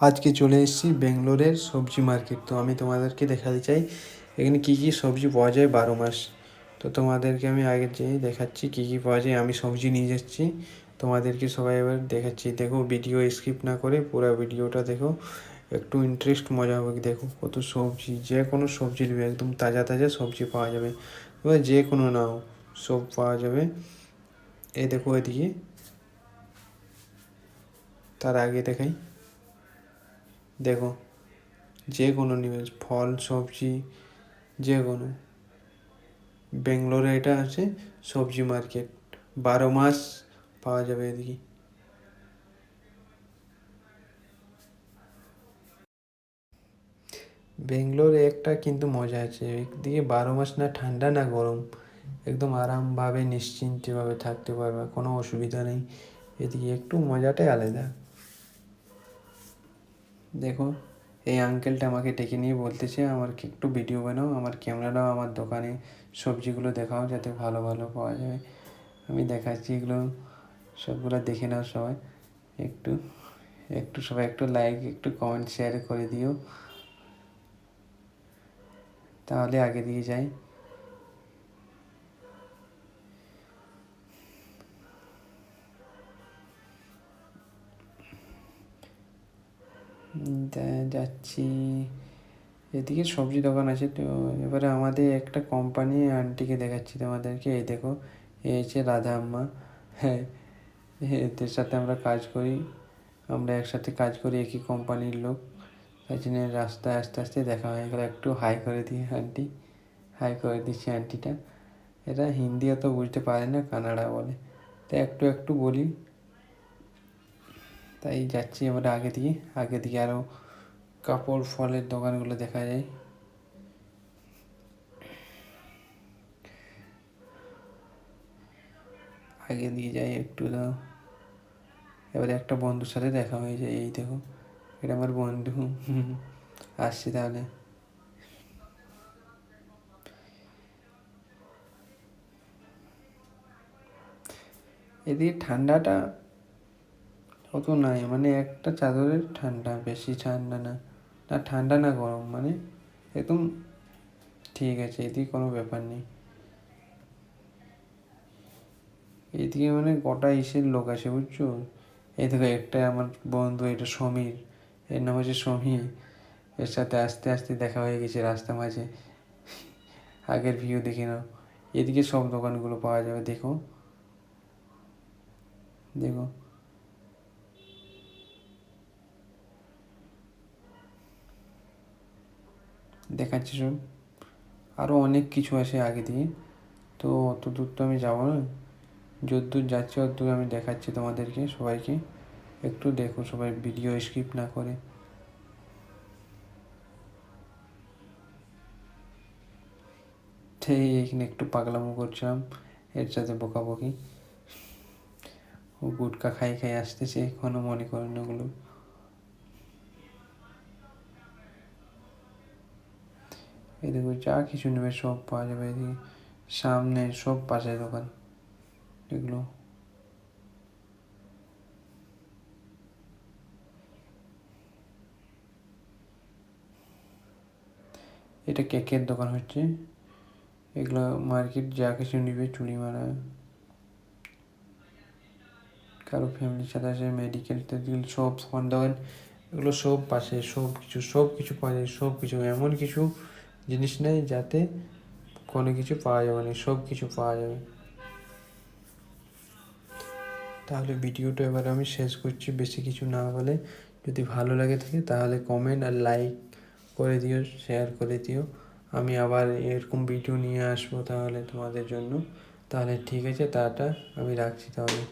আজকে চলে এসেছি ব্যাঙ্গালোরের সবজি মার্কেট। তো আমি তোমাদেরকে দেখাতে চাই এখানে কী কী সবজি পাওয়া যায় 12 মাস। তো তোমাদেরকে আমি আগে যেয়ে দেখাচ্ছি কী কী পাওয়া যায়। আমি সবজি নিয়ে যাচ্ছি, তোমাদেরকে সবাই এবার দেখাচ্ছি। দেখো, ভিডিও স্কিপ না করে পুরো ভিডিওটা দেখো, একটু ইন্টারেস্ট মজা হবে। দেখো কত সবজি, যে কোনো সবজি নেবে, একদম তাজা তাজা সবজি পাওয়া যাবে। এবার যে কোনো নাও, সব পাওয়া যাবে। এই দেখো এদিকে, তার আগে দেখাই, দেখো যে কোনো নেবে, ফল সবজি যে কোনো। ব্যাঙ্গালোরে এটা আছে সবজি মার্কেট, 12 মাস পাওয়া যাবে এদিকে। ব্যাঙ্গালোরে একটা কিন্তু মজা আছে, একদিকে 12 মাস না ঠান্ডা না গরম, একদম আরামভাবে নিশ্চিন্তভাবে থাকতে পারবে, কোনো অসুবিধা নেই। এদিকে একটু মজাটাই আলাদা। দেখো, এই আঙ্কেলটা আমাকে ডেকে নিয়ে বলতেছে আমার কি একটু ভিডিও বানাও, আমার ক্যামেরাটাও আমার দোকানে সবজিগুলো দেখাও যাতে ভালো ভালো পাওয়া যায়। আমি দেখাচ্ছি এগুলো, সবগুলো দেখে নাও সবাই। একটু একটু সবাই একটু লাইক, একটু কমেন্ট, শেয়ার করে দিও, তাহলে আগে দিয়ে যাই। যাচ্ছি, এদিকে সবজি দোকান আছে। তো এবারে আমাদের একটা কোম্পানি আন্টিকে দেখাচ্ছি তোমাদেরকে। এই দেখো, এ হচ্ছে রাধা আম্মা। হ্যাঁ, এদের সাথে আমরা কাজ করি, আমরা একসাথে কাজ করি, একই কোম্পানির লোক। তাই জন্য রাস্তায় আস্তে আস্তে দেখা হয়ে গেলো। একটু হাই করে দিই আন্টি, হাই করে দিচ্ছি আন্টিটা। এরা হিন্দি অত বুঝতে পারে না, কানাডা বলে, তাই একটু একটু বলি। তাই যাচ্ছি এবারে আগে দিকে আরও কাপড় ফলের দোকানগুলো দেখা যায়। আগে দিয়ে যাই একটু দাও। এবারে একটা বন্ধুর সাথে দেখা হয়ে যায়। এই দেখো, এটা আমার বন্ধু। আসছি তাহলে। এদিকে ঠান্ডাটা অত নাই, মানে একটা চাদরের ঠান্ডা, বেশি ঠান্ডা না, না ঠান্ডা না গরম, মানে একদম ঠিক আছে, এদিকে কোনো ব্যাপার নেই। এদিকে মানে গোটা ইসের লোক আছে, বুঝছো। এই দেখো, একটা আমার বন্ধু, এটা সমীর, এর নাম হচ্ছে সমীর। এর সাথে আস্তে আস্তে দেখা হয়ে গেছে রাস্তা মাঝে। আগের ভিউ দেখে নাও। এদিকে সব দোকানগুলো পাওয়া যাবে। দেখো দেখো, দেখাচ্ছি সব। আরও অনেক কিছু আছে আগে দিয়ে, তো অত দূর তো আমি যাবো না। যতদূর যাচ্ছি অতদূর আমি দেখাচ্ছি তোমাদেরকে সবাইকে। একটু দেখো সবাই, ভিডিও স্কিপ না করে। সেই এখানে একটু পাগলামো করছিলাম, এর সাথে বকাবকি। ও গুটকা খাই খাই আসতেছে, এখনও মনে করেন ওগুলো। এই দেখো, যা কিছু নেবে সব পাওয়া যাবে এদিকে, সামনে সব পাশে দোকান এগুলো। এটা কেকের দোকান হচ্ছে। এগুলো মার্কেট, যা কিছু নিবে, চুড়ি মারা, কারো ফ্যামিলির সাথে আসে, মেডিকেল টেডিকেল সব ফোন দোকান, এগুলো সব পাশে, সব কিছু পাওয়া যায়। সব কিছু, এমন কিছু জিনিস নেই যাতে কোনো কিছু পাওয়া যাবে না, সব কিছু পাওয়া যাবে। তাহলে ভিডিওটা এবার আমি শেষ করছি, বেশি কিছু না বলে। যদি ভালো লাগে থাকে তাহলে কমেন্ট আর লাইক করে দিও, শেয়ার করে দিও। আমি আবার এরকম ভিডিও নিয়ে আসবো তাহলে তোমাদের জন্য। তাহলে ঠিক আছে, টাটা, আমি রাখছি তাহলে।